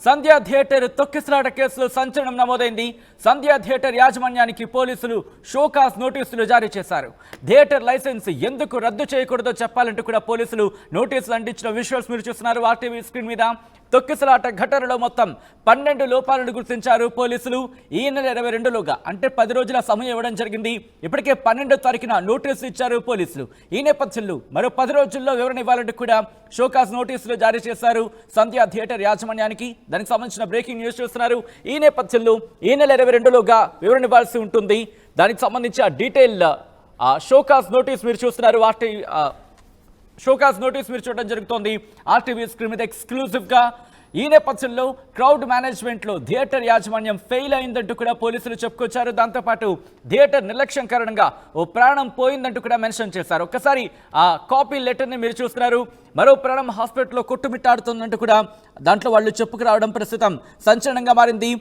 సంధ్యా theatre తొక్కిసలాట కేసులో సంచలనం నమోదైంది. సంధ్యా థియేటర్ యాజమాన్యానికి పోలీసులు షోకాస్ నోటీసులు జారీ చేశారు. థియేటర్ లైసెన్స్ ఎందుకు రద్దు చేయకూడదో చెప్పాలంటూ కూడా పోలీసులు నోటీసులు అందించిన విజువల్స్ మీరు చూస్తున్నారు ఆర్టీవీ స్క్రీన్ మీద. తొక్కిసలాట ఘటనలో మొత్తం 12 లోపాలను గుర్తించారు పోలీసులు. ఈ నెల 22లోగా అంటే 10 రోజుల సమయం ఇవ్వడం జరిగింది. ఇప్పటికే 12వ తారీఖున నోటీసులు ఇచ్చారు పోలీసులు. ఈ నేపథ్యంలో మరో 10 రోజుల్లో వివరణ ఇవ్వాలంటూ కూడా షోకాస్ నోటీసులు జారీ చేశారు సంధ్యా థియేటర్ యాజమాన్యానికి. దానికి సంబంధించిన బ్రేకింగ్ న్యూస్ చూస్తున్నారు. ఈ నేపథ్యంలో ఈ నెల 22లోగా వివరణ ఇవ్వాల్సి ఉంటుంది. దానికి సంబంధించి ఆ డీటెయిల్ షోకాస్ నోటీస్ మీరు చూస్తున్నారు. షోకాస్ నోటీస్ మీరు చూడడం జరుగుతోంది ఆర్టీవీ స్క్రీన్ మీద ఎక్స్క్లూజివ్గా. ఈ నేపథ్యంలో క్రౌడ్ మేనేజ్మెంట్లో థియేటర్ యాజమాన్యం ఫెయిల్ అయిందంటూ కూడా పోలీసులు చెప్పుకొచ్చారు. దాంతోపాటు థియేటర్ నిర్లక్ష్యం కారణంగా ఓ ప్రాణం పోయిందంటూ కూడా మెన్షన్ చేశారు. ఒక్కసారి ఆ కాపీ లెటర్ని మీరు చూస్తున్నారు. మరో ప్రాణం హాస్పిటల్లో కొట్టుమిట్టాడుతుందంటూ కూడా దాంట్లో వాళ్ళు చెప్పుకురావడం ప్రస్తుతం సంచలనంగా మారింది.